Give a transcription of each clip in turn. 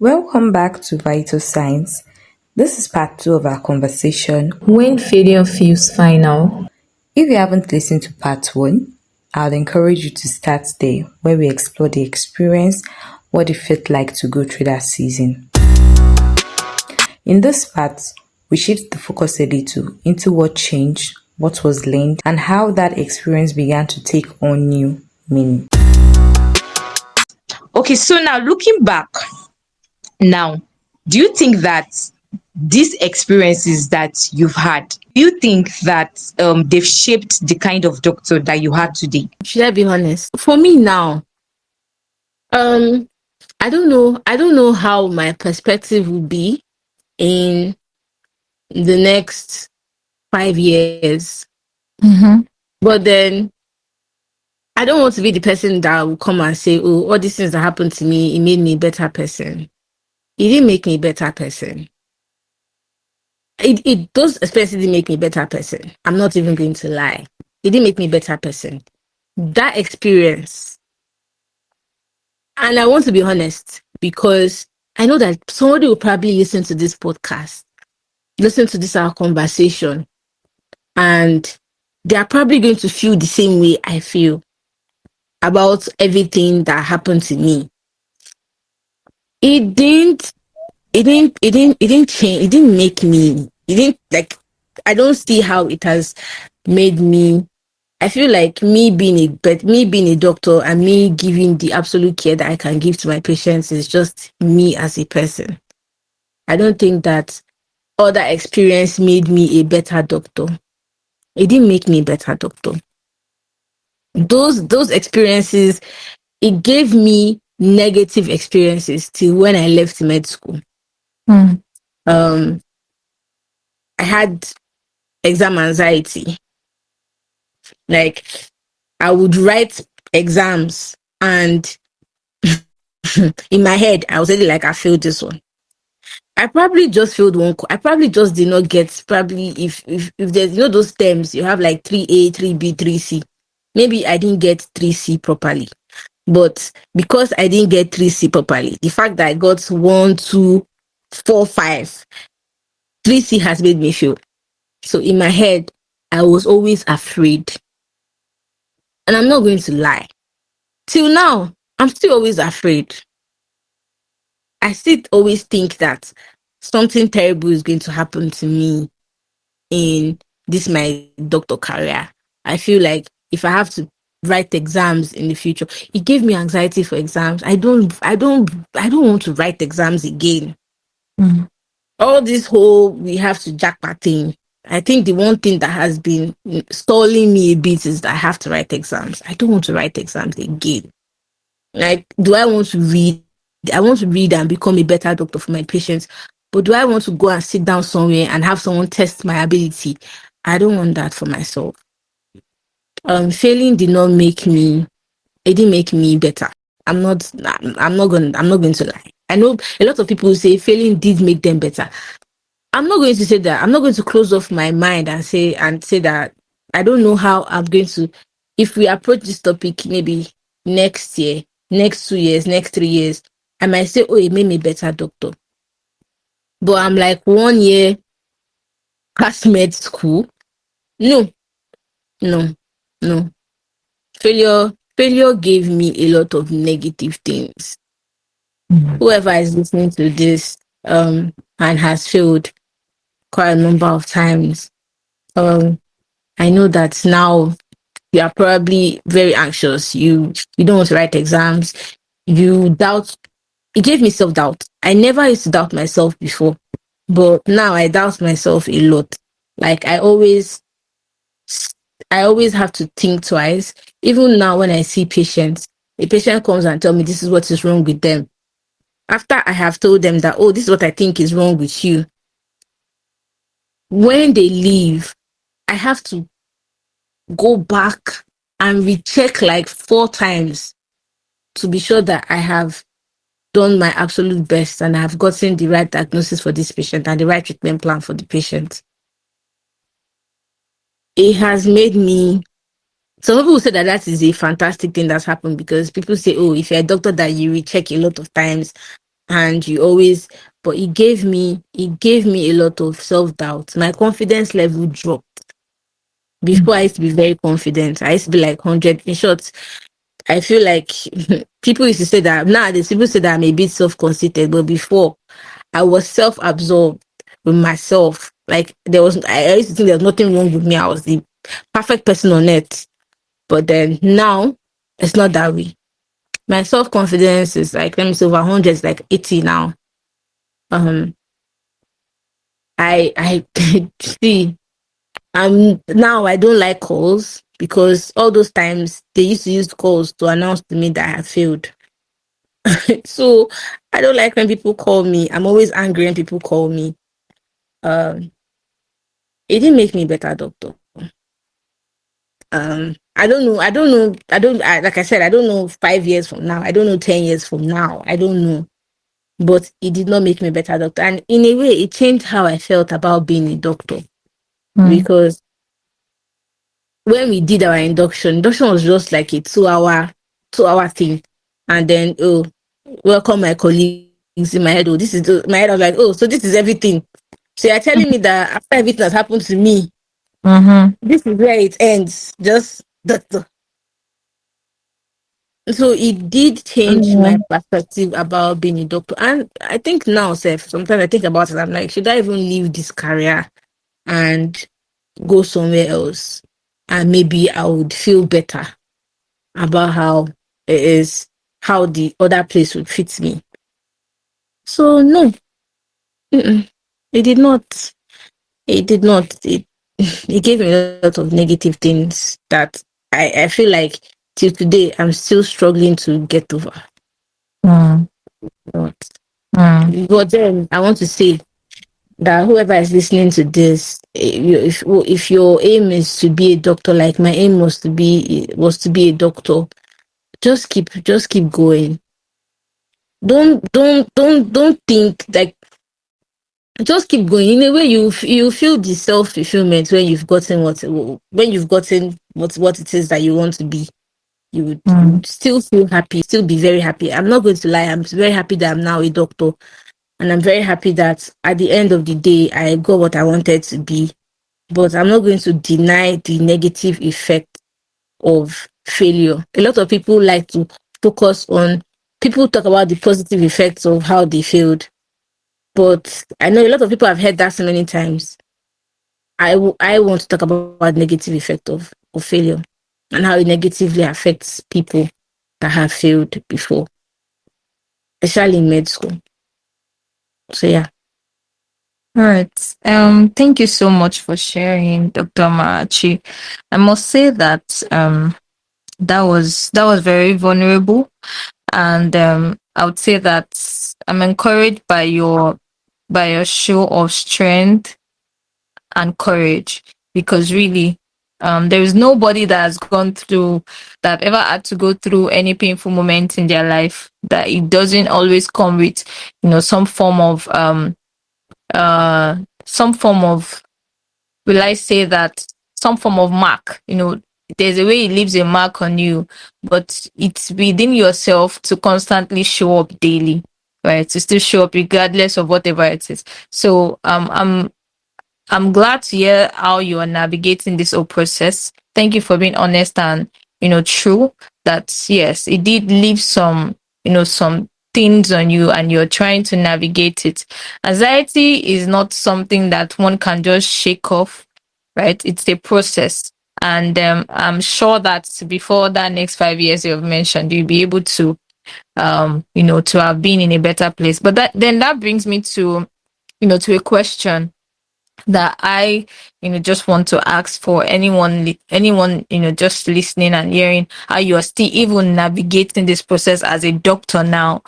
Welcome back to Vitalsigns. This is part 2 of our conversation When Failure Feels Final. If you haven't listened to part 1, I would encourage you to start there where we explore the experience, what it felt like to go through that season. In this part, we shift the focus a little into what changed, what was learned, and how that experience began to take on new meaning. Okay, so now looking back, now, do you think that these experiences that you've had, do you think that they've shaped the kind of doctor that you are today? Should I be honest? For me now, um, I don't know. I don't know how my perspective will be in the next 5 years. But then I don't want to be the person that will come and say, "Oh, all these things that happened to me, it made me a better person." It didn't make me a better person. It does especially make me a better person. I'm not even going to lie. It didn't make me a better person. That experience, and I want to be honest, because I know that somebody will probably listen to this podcast, listen to this our conversation, and they are probably going to feel the same way I feel about everything that happened to me. It didn't change. It didn't make me. It didn't like. I don't see how it has made me. I feel like me being a doctor and me giving the absolute care that I can give to my patients is just me as a person. I don't think that all that experience made me a better doctor. It didn't make me a better doctor. Those experiences, it gave me negative experiences till when I left med school. I had exam anxiety. Like, I would write exams and in my head, I was already like, I failed this one. I probably just failed one. I probably just did not get, probably if there's, those terms, you have like 3A, 3B, 3C. Maybe I didn't get 3C properly. But because I didn't get 3C properly, the fact that I got 1, 2, 4, 5, 3C has made me fail. So in my head, I was always afraid. And I'm not going to lie. Till now, I'm still always afraid. I still always think that something terrible is going to happen to me in this my doctor career. I feel like if I have to write exams in the future, it gave me anxiety for exams. I don't want to write exams again. All this whole we have to jackpot thing. I think the one thing that has been stalling me a bit is that I have to write exams. I don't want to write exams again. Like, do I want to read? I want to read and become a better doctor for my patients. But do I want to go and sit down somewhere and have someone test my ability? I don't want that for myself. Failing did not make me. It didn't make me better. I'm not going to lie. I know a lot of people say failing did make them better. I'm not going to say that. I'm not going to close off my mind and say that I don't know how I'm going to. If we approach this topic maybe next year, next 2 years, next 3 years, I might say, oh, it made me a better doctor. But I'm like 1 year past med school. No. Failure gave me a lot of negative things. Whoever is listening to this and has failed quite a number of times, I know that now you are probably very anxious. You don't want to write exams. You doubt. It gave me self-doubt. I never used to doubt myself before, but now I doubt myself a lot. Like, I always have to think twice. Even now when I see patients, a patient comes and tell me this is what is wrong with them. After I have told them that, oh, this is what I think is wrong with you. When they leave, I have to go back and recheck like 4 times to be sure that I have done my absolute best and I have gotten the right diagnosis for this patient and the right treatment plan for the patient. It has made me. Some people say that is a fantastic thing that's happened because people say, oh, if you're a doctor that you recheck a lot of times and you always, but it gave me a lot of self-doubt. My confidence level dropped. Before, I used to be very confident. I used to be like 100. In short, I feel like people used to say that nowadays people say that I'm a bit self-conceited, but before I was self-absorbed with myself. Like I used to think there's nothing wrong with me. I was the perfect person on earth. But then now it's not that way. My self-confidence is like, let me say, over 100, it's like 80 now. Um, I see. Now I don't like calls because all those times they used to use calls to announce to me that I have failed. So I don't like when people call me. I'm always angry when people call me. Um, it didn't make me a better doctor. I don't know. I don't know. Like I said, I don't know 5 years from now. I don't know 10 years from now. I don't know. But it did not make me a better doctor. And in a way, it changed how I felt about being a doctor. Mm. Because when we did our induction was just like a 2 hour thing. And then, oh, welcome my colleagues in my head. My head. I was like, oh, so this is everything. So you're telling me that after everything has happened to me, Mm-hmm. this is where it ends. Just doctor. So it did change my Mm. perspective about being a doctor. And I think now, Seth, sometimes I think about it, I'm like, should I even leave this career and go somewhere else? And maybe I would feel better about how it is, how the other place would fit me. So no, mm-mm, it did not. It did not. It gave me a lot of negative things that I feel like till today I'm still struggling to get over. Mm. But, Mm. but then I want to say that whoever is listening to this, if your aim is to be a doctor, like my aim was to be a doctor, just keep going. Don't think like, just keep going. In a way, you feel the self fulfillment when you've gotten what it is that you want to be. You would Mm. still feel happy, still be very happy. I'm not going to lie. I'm very happy that I'm now a doctor, and I'm very happy that at the end of the day, I got what I wanted to be. But I'm not going to deny the negative effect of failure. A lot of people like to focus on, people talk about the positive effects of how they failed. But I know a lot of people have heard that so many times. I want to talk about negative effect of failure and how it negatively affects people that have failed before, especially in med school. So yeah. All right. Thank you so much for sharing, Dr. Marachi. I must say that that was very vulnerable, and I would say that I'm encouraged by your show of strength and courage, because really there is nobody that has gone through, that ever had to go through any painful moment in their life, that it doesn't always come with some form of uh some form of, will I say that, some form of mark. There's a way it leaves a mark on you, but it's within yourself to constantly show up daily, right? To still show up regardless of whatever it is. So I'm glad to hear how you are navigating this whole process. Thank you for being honest and true. That yes, it did leave some things on you, and you're trying to navigate it. Anxiety is not something that one can just shake off, right? It's a process. And I'm sure that before that next 5 years you've mentioned, you'll be able to have been in a better place. But that brings me to a question that I just want to ask for anyone just listening and hearing how you are still even navigating this process as a doctor now.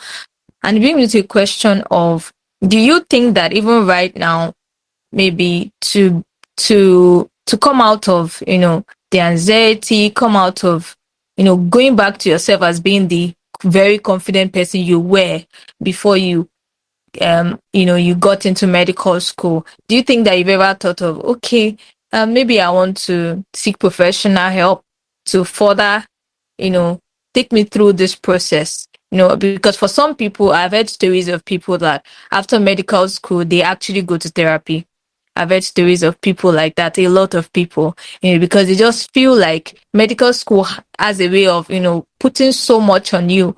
And it brings me to a question of, do you think that even right now, maybe to come out of the anxiety, come out of going back to yourself as being the very confident person you were before you got into medical school, do you think that you've ever thought of, okay, maybe I want to seek professional help to further you know take me through this process? Because for some people, I've heard stories of people that after medical school, they actually go to therapy. I've heard stories of people like that, a lot of people, because they just feel like medical school has a way of, putting so much on you.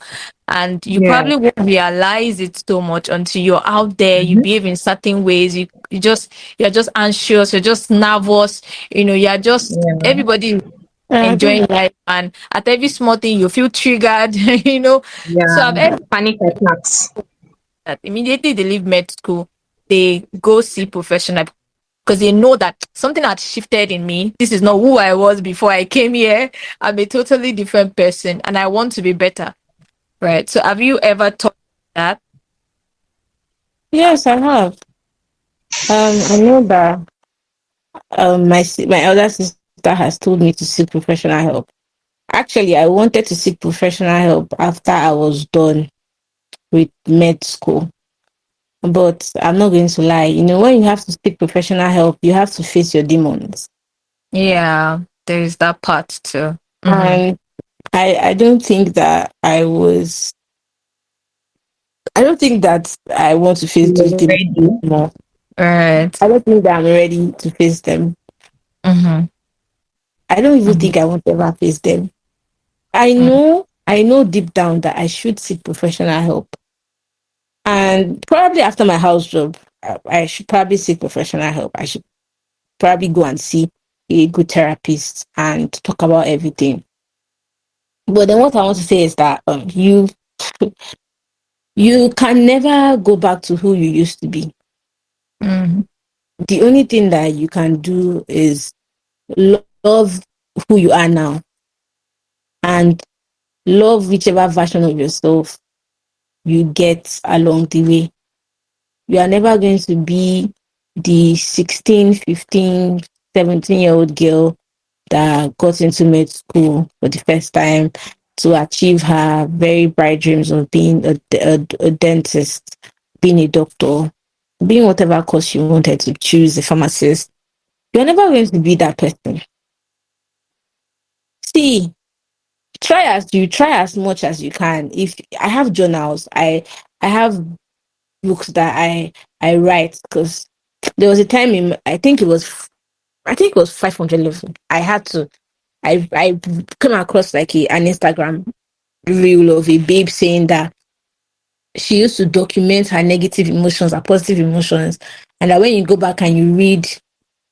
And you Yeah. probably won't realize it so much until you're out there, you Mm-hmm. behave in certain ways, you're just anxious, you're just nervous, you're just Yeah. everybody I agree. enjoying Life, and at every small thing you feel triggered. So Yeah. I've heard Panic attacks. that immediately they leave med school, they go see professional because they know that something had shifted in me. This is not who I was before I came here. I'm a totally different person and I want to be better. Right. So have you ever thought that? Yes, I have. I know that my elder sister has told me to seek professional help. Actually, I wanted to seek professional help after I was done with med school. But I'm not going to lie, when you have to seek professional help, you have to face your demons. Yeah. Yeah, there is that part too. Mm-hmm. And I don't think that I don't think that I want to face those demons Ready. more. Right. I don't think that I'm ready to face them. Mm-hmm. I don't even Mm-hmm. think I want to ever face them. I know deep down that I should seek professional help. And probably after my house job, I should probably seek professional help. I should probably go and see a good therapist and talk about everything. But then what I want to say is that you can never go back to who you used to be. Mm-hmm. The only thing that you can do is love who you are now and love whichever version of yourself you get along the way. You are never going to be the 16, 15, 17-year-old girl that got into med school for the first time to achieve her very bright dreams of being a dentist, being a doctor, being whatever course you wanted to choose, a pharmacist. You're never going to be that person. See, try as much as you can. If I have journals, I have books that I write because there was a time in I think it was 500 level. I came across like an Instagram reel of a babe saying that she used to document her negative emotions, her positive emotions, and that when you go back and you read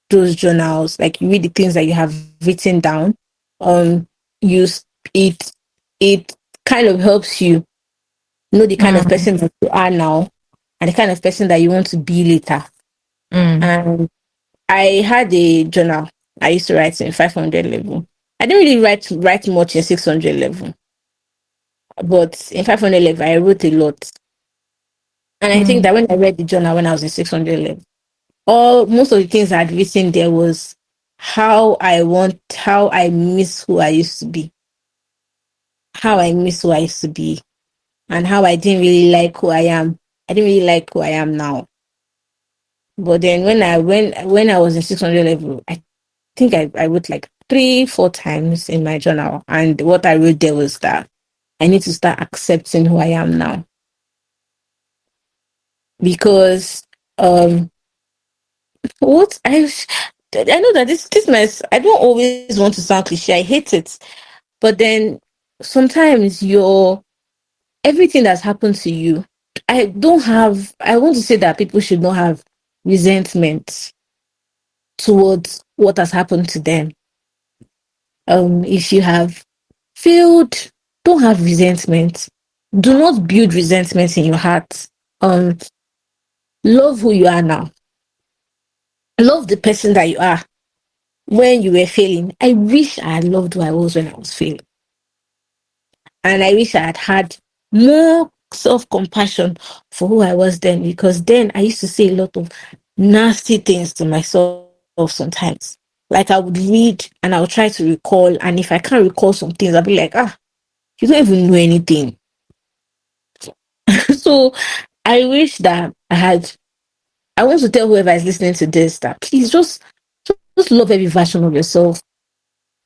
those journals, like you read the things that you have written down, um, you it it kind of helps you know the kind of Mm-hmm. person that you are now and the kind of person that you want to be later. And I had a journal I used to write in 500 level. I didn't really write much in 600 level, but in 500 level, I wrote a lot. And I think Mm-hmm. that when I read the journal when I was in 600 level, all most of the things I had written there was how I miss who I used to be, how I miss who I used to be, and how I didn't really like who I am. I didn't really like who I am now. But then when I was in 600 level, I think I wrote like 3, 4 times in my journal. And what I wrote there was that I need to start accepting who I am now. Because what I know that this mess, I don't always want to sound cliche, I hate it. But then sometimes your everything that's happened to you, I want to say that people should not have resentment towards what has happened to them. If you have failed, don't have resentment. Do not build resentment in your heart. Um, love who you are now. Love the person that you are when you were failing. I wish I had loved who I was when I was failing. And I wish I had had more self compassion for who I was then because then I used to say a lot of nasty things to myself sometimes. Like I would read and I would try to recall, and if I can't recall some things, I'll be like, you don't even know anything. So I wish that I want to tell whoever is listening to this that please just love every version of yourself.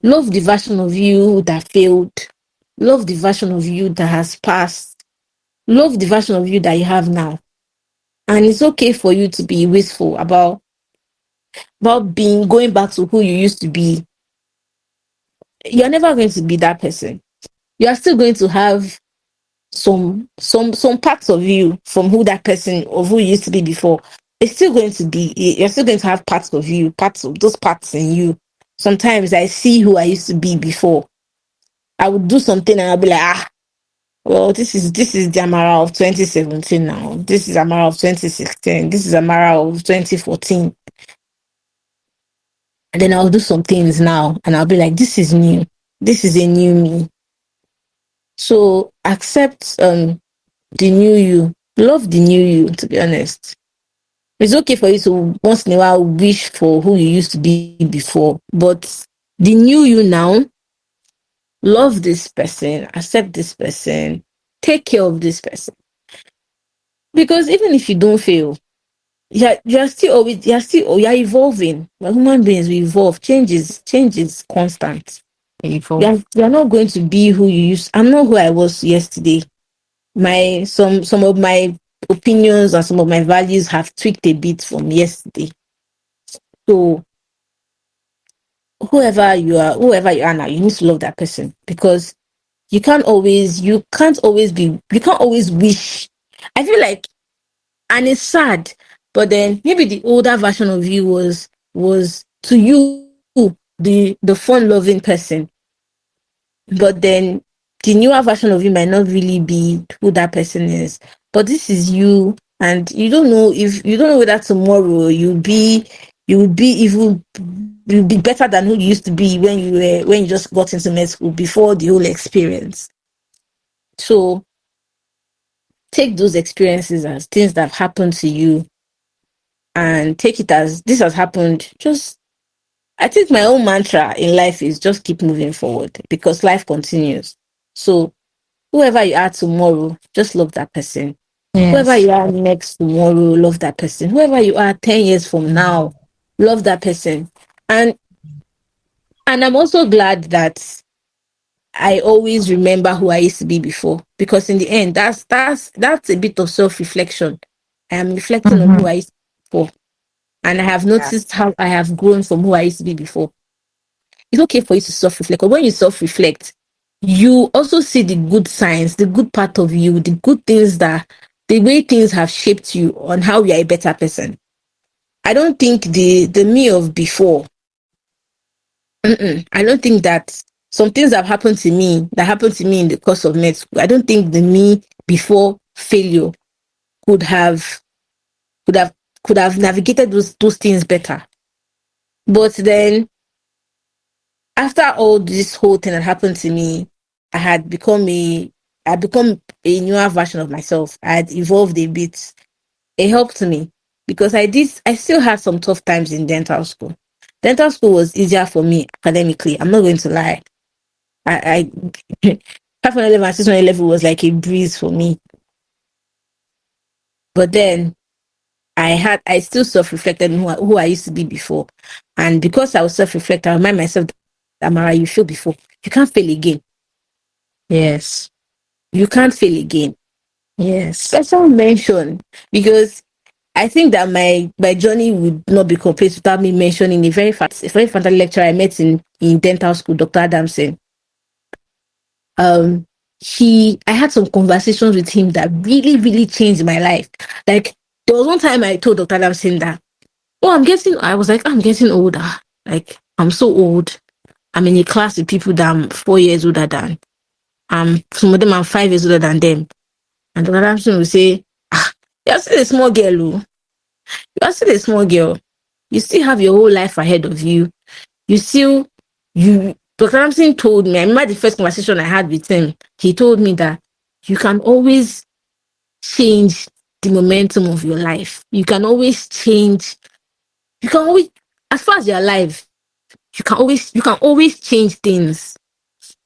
Love the version of you that failed. Love the version of you that has passed. Love the version of you that you have now. And it's okay for you to be wistful about being going back to who you used to be. You're never going to be that person. You are still going to have some parts of you from who that person of who you used to be before. It's still going to be, you're still going to have parts of you, parts of those parts in you. Sometimes I see who I used to be before. I would do something and I'll be like, well, this is the Amara of 2017 now. This is Amara of 2016. This is Amara of 2014. And then I'll do some things now and I'll be like, this is new. This is a new me. So accept the new you. Love the new you, to be honest. It's okay for you to once in a while wish for who you used to be before, but the new you now, love this person, accept this person, take care of this person. Because even if you don't fail, you're evolving. Like human beings, we evolve. Change is constant. Evolve. You're not going to be who you used. I'm not who I was yesterday. My some of my opinions and some of my values have tweaked a bit from yesterday. So whoever you are now, you need to love that person because you can't always wish. I feel like, and it's sad, but then maybe the older version of you was to you the fun loving person, but then the newer version of you might not really be who that person is. But this is you, and you don't know whether tomorrow you will be even you'll be better than who you used to be when you just got into med school before the whole experience. So take those experiences as things that have happened to you and take it as this has happened. Just I think my own mantra in life is just keep moving forward because life continues. So whoever you are tomorrow, just love that person. Whoever Yes. you are next tomorrow, love that person. Whoever you are 10 years from now, love that person. And and I'm also glad that I always remember who I used to be before because in the end, that's a bit of self-reflection. I am reflecting on Mm-hmm. who I used to be before, and I have Yeah. noticed how I have grown from who I used to be before. It's okay for you to self-reflect, but when you self-reflect, you also see the good signs, the good part of you, the good things that the way things have shaped you on how you are a better person. I don't think the me of before. I don't think that some things that happened to me in the course of med school. I don't think the me before failure could have could have could have navigated those things better. But then after all this whole thing that happened to me, I had become a I become a newer version of myself. I had evolved a bit. It helped me because I still had some tough times in dental school. Dental school was easier for me academically. I'm not going to lie. I 511 and 611 was like a breeze for me. But then I still self-reflected on who I used to be before. And because I was self-reflected, I remind myself that Amara, you failed before. You can't fail again. Yes. You can't fail again. Yes. Special mention because I think that my journey would not be complete without me mentioning a very fantastic lecturer I met in dental school, Dr. Adamson. um I had some conversations with him that really, really changed my life. Like there was one time I told Dr. Adamson that, oh, I was like, I'm getting older. Like I'm so old. I'm in a class with people that I'm 4 years older than. Some of them I'm 5 years older than them. And Dr. Adamson will say, you're still a small girl, oh. You're still a small girl. You still have your whole life ahead of you. You still you Dr. Ramsey told me, I remember the first conversation I had with him, he told me that you can always change the momentum of your life. You can always, as far as you're alive, you can always change things.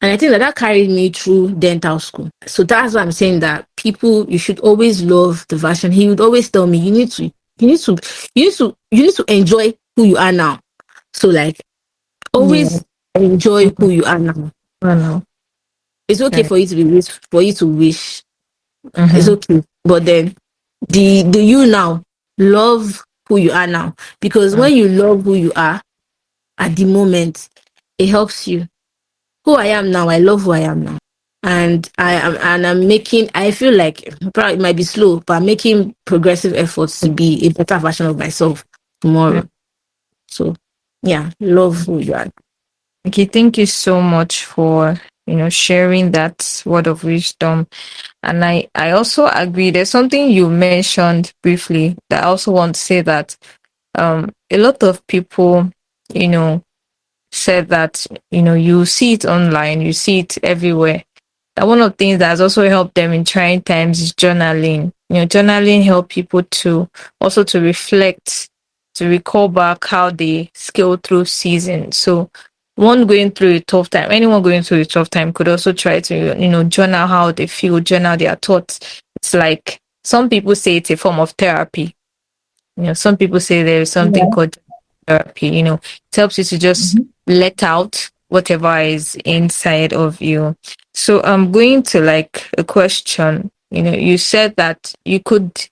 And I think that carried me through dental school. So that's why I'm saying that people, you should always love the version. He would always tell me, you need to, you need to enjoy who you are now. So like, Yeah. always enjoy Mm-hmm. who you are now. I know. It's okay Right. for you to wish. It's Mm-hmm. okay. But then the you now, love who you are now. Because when you love who you are at the moment, it helps you. Who I am now, I love who I am now. I'm making, I feel like probably it might be slow, but I'm making progressive efforts to be a better version of myself tomorrow. So yeah, love who you are. Okay, thank you so much for sharing that word of wisdom. And I also agree. There's something you mentioned briefly that I also want to say that a lot of people, you know, said that you see it online, you see it everywhere. That one of the things that has also helped them in trying times is journaling. Journaling help people to also to reflect, to recall back how they scaled through seasons. So one going through a tough time, anyone going through a tough time could also try to, journal how they feel, journal their thoughts. It's like some people say it's a form of therapy. Some people say there is something Yeah. called therapy. It helps you to just Mhm. let out whatever is inside of you. So I'm going to like a question. You said that you could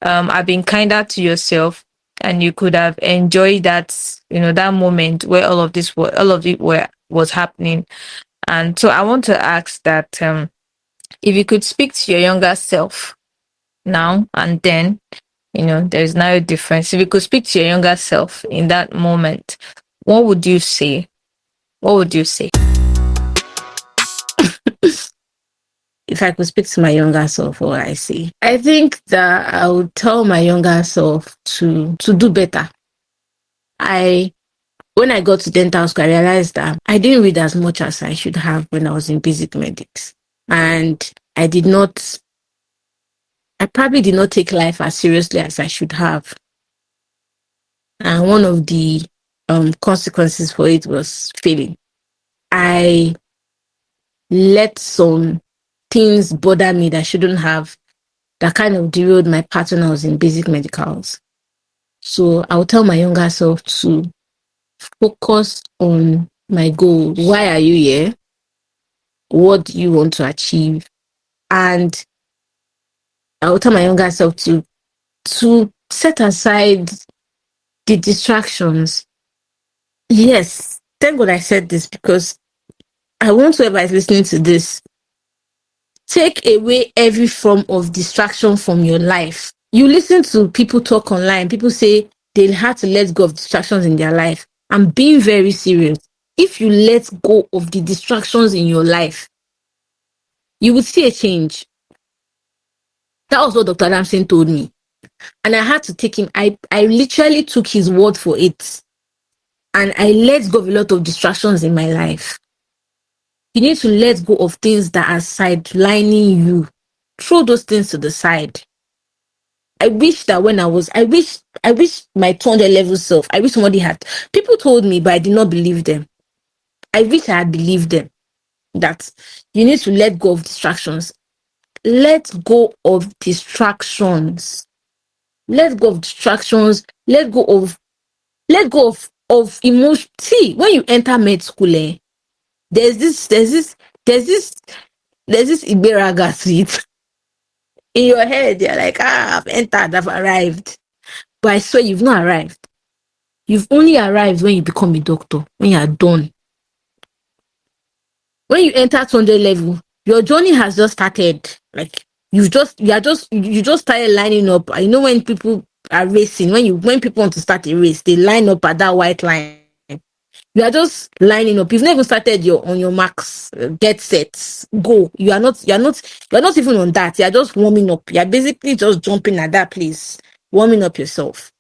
have been kinder to yourself and you could have enjoyed that moment where all of it was happening. And so I want to ask that if you could speak to your younger self now and then, there's now a difference. If you could speak to your younger self in that moment, what would you say? What would you say? If I could speak to my younger self, what would I say? I think that I would tell my younger self to do better. I When I got to dental school, I realized that I didn't read as much as I should have when I was in basic medics. And I did not, I probably did not take life as seriously as I should have. And one of the consequences for it was failing. I let some things bother me that I shouldn't have, that kind of derailed my path when I was in basic medicals. So I will tell my younger self to focus on my goal. Why are you here? What do you want to achieve? And I will tell my younger self to set aside the distractions. Yes, thank God I said this, because I want whoever is listening to this, take away every form of distraction from your life. You listen to people talk online, people say they had to let go of distractions in their life. I'm being very serious. If you let go of the distractions in your life, you will see a change. That was what Dr. Adamson told me. And I had to take him. I literally took his word for it. And I let go of a lot of distractions in my life. You need to let go of things that are sidelining you. Throw those things to the side. I wish that I wish my 200 level self, I wish somebody had. People told me, but I did not believe them. I wish I had believed them that you need to let go of distractions. Let go of distractions. Let go of distractions. Let go of emotion. See, when you enter med school, there's this, there's this, there's this, there's this Iberaga to it. In your head, you're like, I've entered, I've arrived. But I swear you've not arrived. You've only arrived when you become a doctor, when you are done. When you enter 200 level, your journey has just started. Like you just started lining up. I know when people are racing, when people want to start a race, they line up at that white line. You are just lining up. You've never started your on your marks, get sets, go. You are not even on that. You are just warming up. You are basically just jumping at that place, warming up yourself.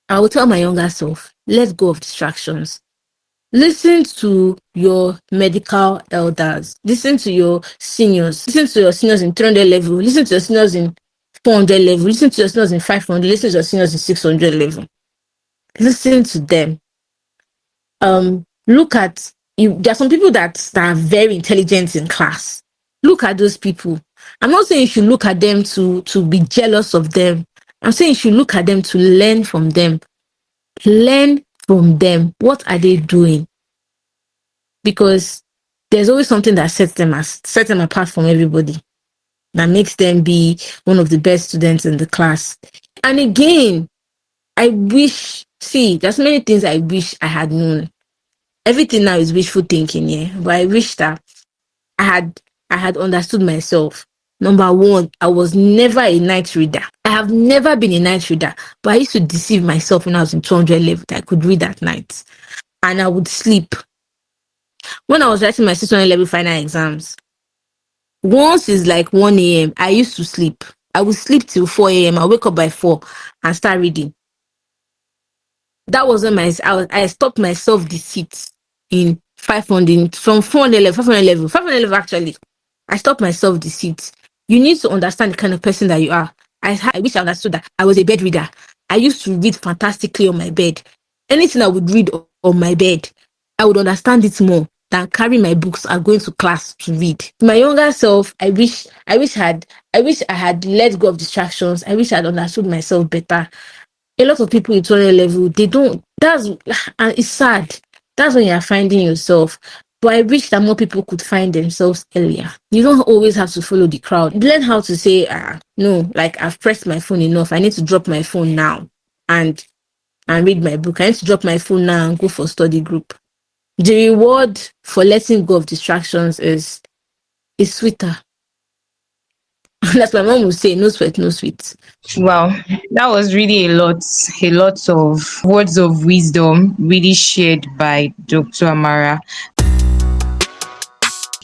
I will tell my younger self, let go of distractions. Listen to your medical elders. Listen to your seniors. Listen to your seniors in 300 level. Listen to your seniors in 400 level. Listen to your seniors in 500. Listen to your seniors in 600 level. Listen to them. Look at you. There are some people that are very intelligent in class. Look at those people. I'm not saying you should look at them to be jealous of them. I'm saying you should look at them to learn from them. Learn from them. What are they doing? Because there's always something that sets them apart from everybody. that makes them be one of the best students in the class. And again, I wish, see, there's many things I wish I had known. Everything now is wishful thinking, yeah. But I wish that I had I had understood myself. Number one, I was never a night reader. I have never been a night reader, but I used to deceive myself when I was in 200 level that I could read at night. And I would sleep. When I was writing my 600 level final exams, once it's like 1 a.m., I used to sleep. I would sleep till 4 a.m. I wake up by 4 and start reading. That wasn't my, I stopped myself deceit in 500, from 400 level, 500 level, 500 level actually. I stopped myself deceit. You need to understand the kind of person that you are. I wish I understood that I was a bed reader. I used to read fantastically on my bed. Anything I would read on my bed, I would understand it more than carry my books and going to class to read. My younger self, I wish I had let go of distractions. I wish I had understood myself better. A lot of people in 20 level, they don't, and it's sad. That's when you're finding yourself. But I wish that more people could find themselves earlier. You don't always have to follow the crowd. Learn how to say, no, like I've pressed my phone enough. I need to drop my phone now and read my book. I need to drop my phone now and go for study group. The reward for letting go of distractions is sweeter. That's my mom would say, no sweat, no sweet. Wow, that was really a lot of words of wisdom really shared by Dr. Amara.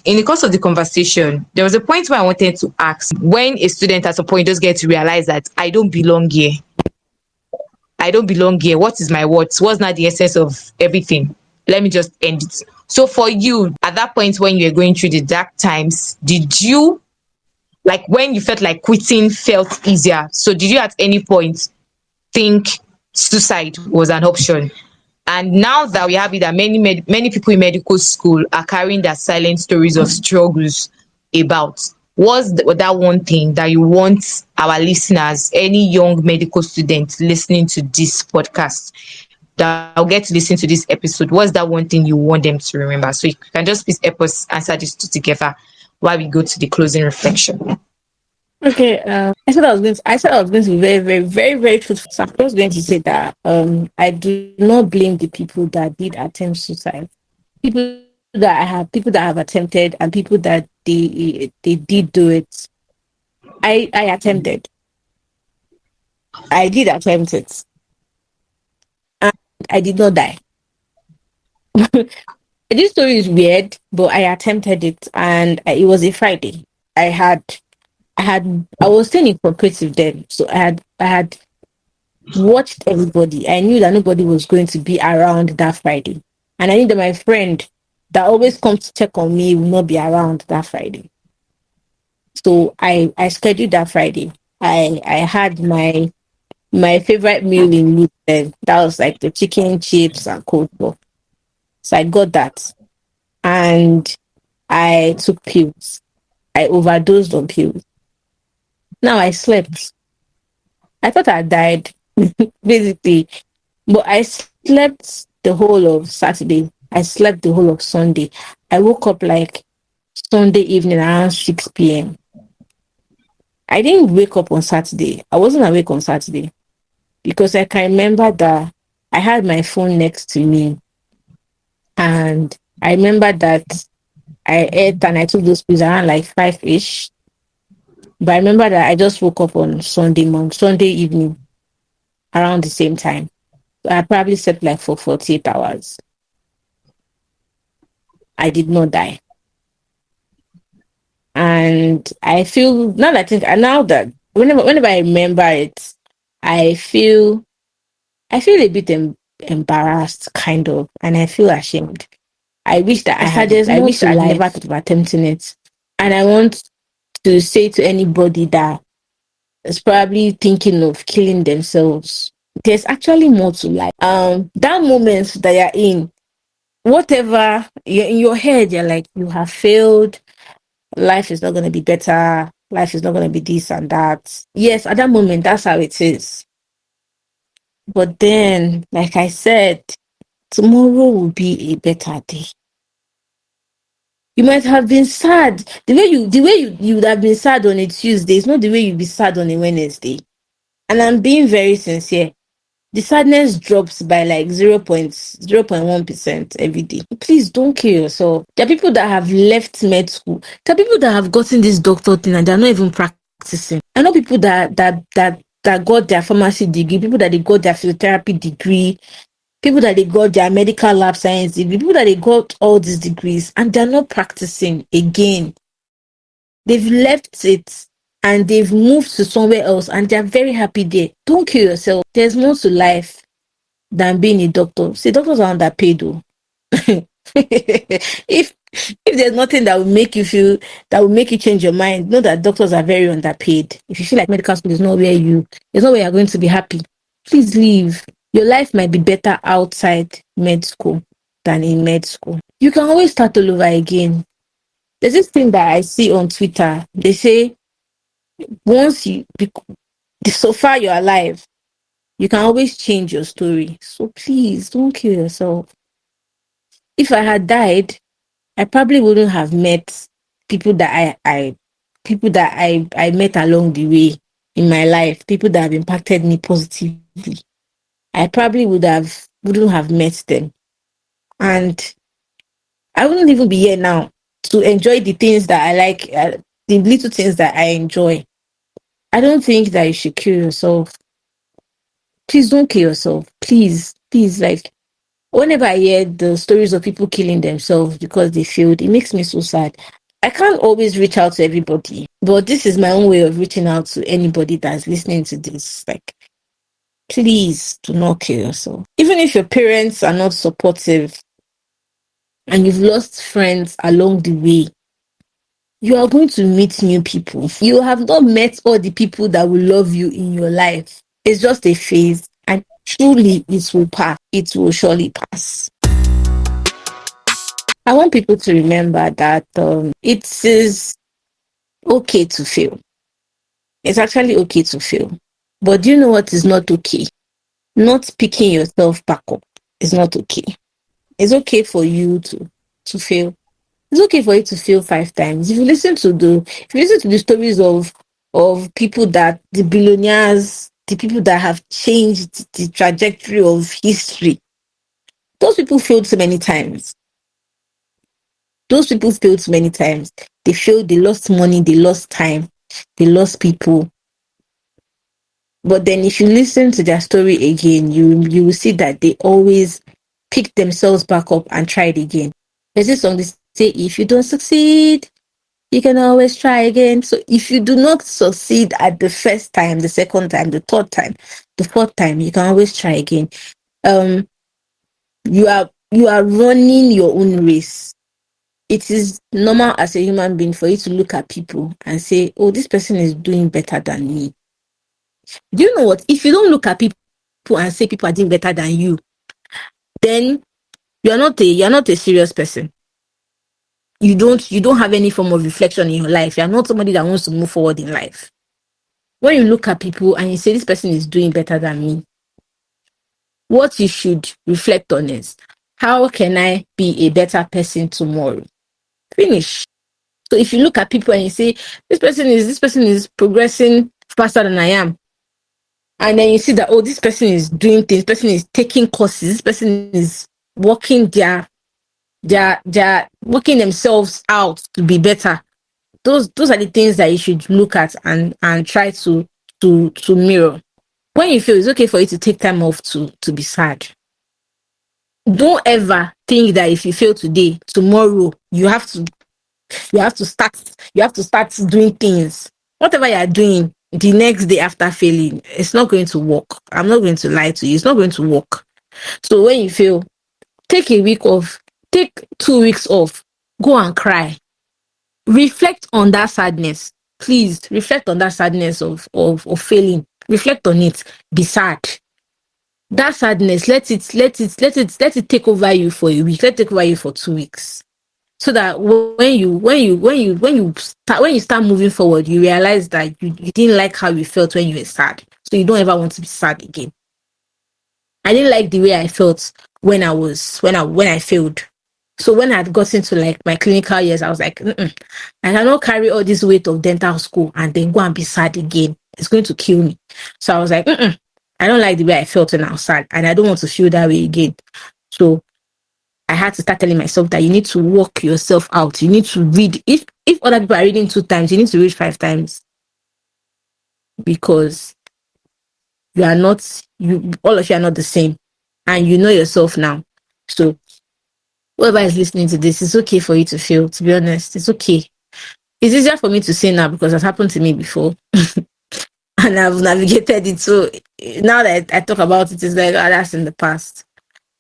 In the course of the conversation, there was a point where I wanted to ask, when a student at some point just get to realize that I don't belong here. I don't belong here. What is my worth? What's not the essence of everything? Let me just end it. So for you, at that point when you were going through the dark times, did you, like when you felt like quitting felt easier? So did you at any point think suicide was an option? And now that we have it, that many people in medical school are carrying their silent stories of struggles about, what's that one thing that you want our listeners, any young medical student listening to this podcast, that will get to listen to this episode, what's that one thing you want them to remember? So you can just please help us answer these two together while we go to the closing reflection. Okay, I said I was going to be very, very, very, very truthful. So I'm just going to say that I do not blame the people that did attempt suicide. People that have attempted and people that they did do it. I attempted. I did attempt it. And I did not die. This story is weird, but I attempted it and it was a Friday. I had I was staying in cooperative then, so I had watched everybody. I knew that nobody was going to be around that Friday. And I knew that my friend that always comes to check on me will not be around that Friday. So I scheduled that Friday. I had my favorite meal in Luton. That was like the chicken, chips, and cold pork. So I got that. And I took pills. I overdosed on pills. Now I slept. I thought I died, basically. But I slept the whole of Saturday. I slept the whole of Sunday. I woke up like Sunday evening around 6 p.m. I didn't wake up on Saturday. I wasn't awake on Saturday because I can remember that I had my phone next to me. And I remember that I ate and I took those pills around like 5-ish. But I remember that I just woke up on Sunday evening around the same time. So I probably slept like for 48 hours. I did not die. And I feel now that whenever I remember it, I feel a bit embarrassed, kind of, and I feel ashamed. I wish that there's more to life. Never thought of attempting it. And I want to say to anybody that is probably thinking of killing themselves, there's actually more to life. That moment that you're in, whatever you're in your head, you're like, you have failed, life is not going to be better, life is not going to be this and that. Yes, at that moment, that's how it is. But then, like I said, tomorrow will be a better day. You might have been sad. The way you would have been sad on a Tuesday is not the way you'd be sad on a Wednesday. And I'm being very sincere. The sadness drops by like 0.1% every day. Please don't kill yourself. There are people that have left med school. There are people that have gotten this doctor thing and they're not even practicing. I know people that got their pharmacy degree, people that they got their physiotherapy degree, people that they got their medical lab science degree, people that they got all these degrees and they're not practicing again. They've left it and they've moved to somewhere else and they're very happy there. Don't kill yourself. There's more to life than being a doctor. See, doctors are underpaid though. if there's nothing that will make you feel, that will make you change your mind, know that doctors are very underpaid. If you feel like medical school is not where you're going to be happy, please leave. Your life might be better outside med school than in med school. You can always start all over again. There's this thing that I see on Twitter. They say once so far you're alive, you can always change your story. So please don't kill yourself. If I had died, I probably wouldn't have met people that I met along the way in my life, people that have impacted me positively. I probably wouldn't have met them. And I wouldn't even be here now to enjoy the things that I like, the little things that I enjoy. I don't think that you should kill yourself. Please don't kill yourself. Please, please, like, whenever I hear the stories of people killing themselves because they failed, it makes me so sad. I can't always reach out to everybody, but this is my own way of reaching out to anybody that's listening to this. Like, please do not kill yourself. Even if your parents are not supportive and you've lost friends along the way, you are going to meet new people. You have not met all the people that will love you in your life. It's just a phase, and truly it will pass. It will surely pass. I want people to remember that it is okay to fail. It's actually okay to fail. But do you know what is not okay? Not picking yourself back up is not okay. It's okay for you to fail. It's okay for you to fail 5 times. If you listen to the stories of people, that the billionaires, the people that have changed the trajectory of history, those people failed so many times. Those people failed so many times. They failed, they lost money, they lost time, they lost people. But then if you listen to their story again, you will see that they always picked themselves back up and tried again. There's this song that say, if you don't succeed, you can always try again. So if you do not succeed at the first time, the second time, the third time, the fourth time, you can always try again. You are running your own race. It is normal as a human being for you to look at people and say, oh, this person is doing better than me. Do you know what? If you don't look at people and say people are doing better than you, then you're not a serious person. You don't have any form of reflection in your life. You're not somebody that wants to move forward in life. When you look at people and you say this person is doing better than me, what you should reflect on is, how can I be a better person tomorrow? Finish. So if you look at people and you say this person is progressing faster than I am, and then you see that, oh, this person is doing things, this person is taking courses, this person is working they're working themselves out to be better. Those are the things that you should look at and try to mirror. When you feel, it's okay for you to take time off to be sad. Don't ever think that if you fail today, tomorrow you have to start doing things. Whatever you are doing the next day after failing, it's not going to work. I'm not going to lie to you. It's not going to work. So when you fail, take a week off, take 2 weeks off, go and cry. Reflect on that sadness. Please reflect on that sadness of failing. Reflect on it. Be sad. That sadness, let it take over you for a week. Let it take over you for 2 weeks. So that when you start moving forward, you realize that you didn't like how you felt when you were sad. So you don't ever want to be sad again. I didn't like the way I felt when I failed. So when I had gotten to like my clinical years, I was like, mm-mm, I cannot carry all this weight of dental school and then go and be sad again. It's going to kill me. So I was like, mm-mm, I don't like the way I felt when I was sad, and I don't want to feel that way again. So I had to start telling myself that you need to work yourself out. You need to read. If other people are reading 2 times, you need to read 5 times, because you are not, you all of you are not the same, and you know yourself now. So whoever is listening to this, it's okay for you to feel. To be honest, it's okay. It's easier for me to say now because it happened to me before, and I've navigated it. So now that I talk about it, it's like, oh, that's in the past.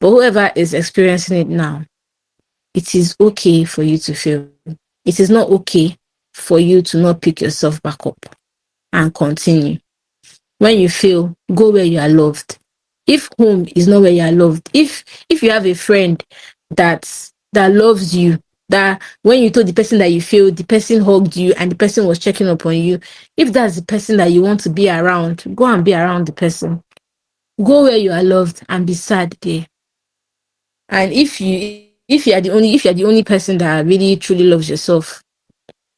But whoever is experiencing it now, it is okay for you to feel. It is not okay for you to not pick yourself back up and continue. When you feel, go where you are loved. If home is not where you are loved, if you have a friend that loves you, that when you told the person that you feel, the person hugged you and the person was checking up on you, if that's the person that you want to be around, go and be around the person. Go where you are loved and be sad there. And if you're the only person that really truly loves yourself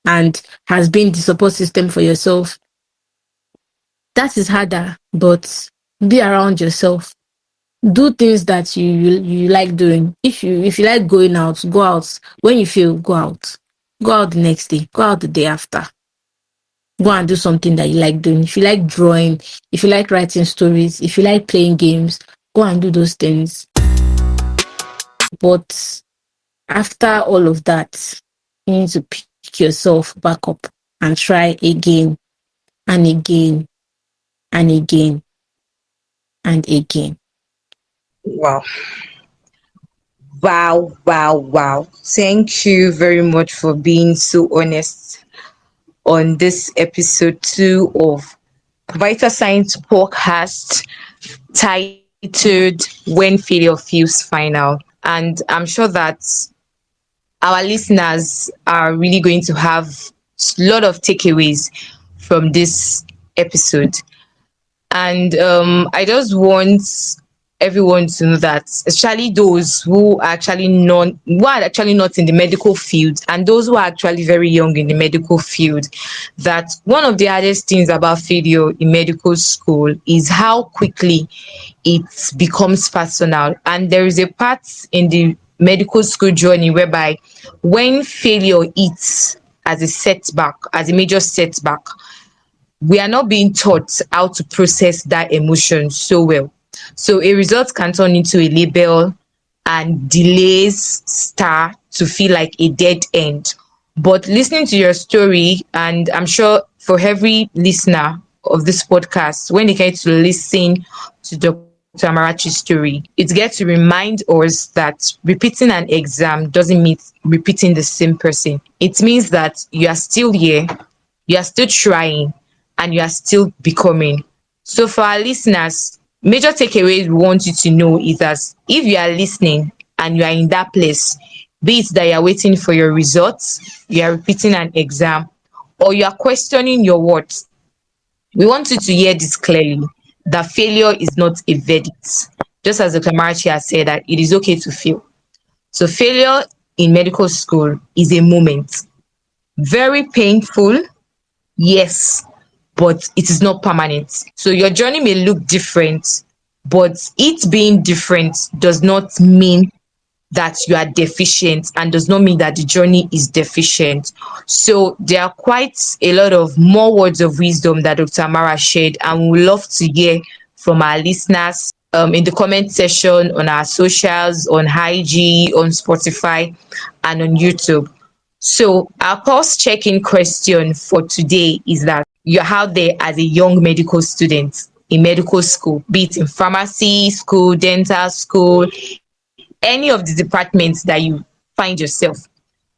and has been the support system for yourself, that is harder. But be around yourself. Do things that you like doing. If you like going out, go out. When you feel, go out. Go out the next day. Go out the day after. Go and do something that you like doing. If you like drawing, if you like writing stories, if you like playing games, go and do those things. But after all of that, you need to pick yourself back up and try again and again and again and again. Wow. Wow, wow, wow. Thank you very much for being so honest on this episode 2 of Vital Science podcast titled When Failure Feels Final. And I'm sure that our listeners are really going to have a lot of takeaways from this episode. And I just want everyone to know that, especially those who are actually not in the medical field, and those who are actually very young in the medical field, that one of the hardest things about failure in medical school is how quickly it becomes personal. And there is a part in the medical school journey whereby when failure hits as a setback, as a major setback, we are not being taught how to process that emotion so well. So a result can turn into a label and delays start to feel like a dead end. But listening to your story, and I'm sure for every listener of this podcast, when they get to listen to Dr. Amarachi's story, it gets to remind us that repeating an exam doesn't mean repeating the same person. It means that you are still here, you are still trying, and you are still becoming. So for our listeners, major takeaways we want you to know is that if you are listening and you are in that place, be it that you are waiting for your results, you are repeating an exam, or you are questioning your worth, we want you to hear this clearly, that failure is not a verdict. Just as Dr. Marachi has said, that it is okay to fail. So failure in medical school is a moment. Very painful, yes, but it is not permanent. So your journey may look different, but it being different does not mean that you are deficient, and does not mean that the journey is deficient. So there are quite a lot of more words of wisdom that Dr. Amara shared, and we would love to hear from our listeners in the comment section, on our socials, on IG, on Spotify, and on YouTube. So our pulse check-in question for today is that you're out there as a young medical student in medical school, be it in pharmacy school, dental school, any of the departments that you find yourself.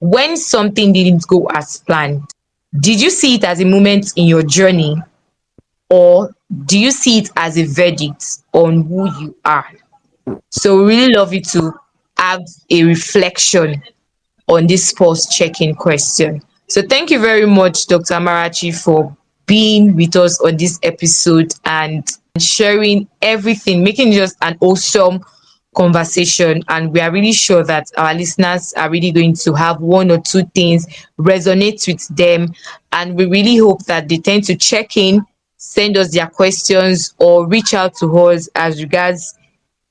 When something didn't go as planned, did you see it as a moment in your journey, or do you see it as a verdict on who you are? So we really love you to have a reflection on this pulse check-in question. So thank you very much, Dr. Amarachi, for being with us on this episode and sharing everything, making just an awesome conversation, and we are really sure that our listeners are really going to have one or two things resonate with them, and we really hope that they tend to check in, send us their questions, or reach out to us as regards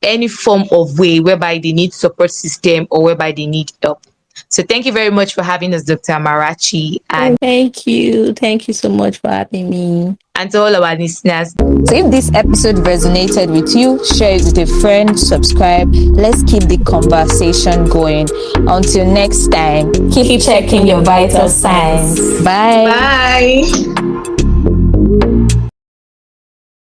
any form of way whereby they need support system or whereby they need help. So thank you very much for having us, Dr. Marachi, and Thank you. Thank you so much for having me. to all our listeners. So if this episode resonated with you, share it with a friend, subscribe. Let's keep the conversation going. Until next time, keep checking your vital signs. Bye. Bye.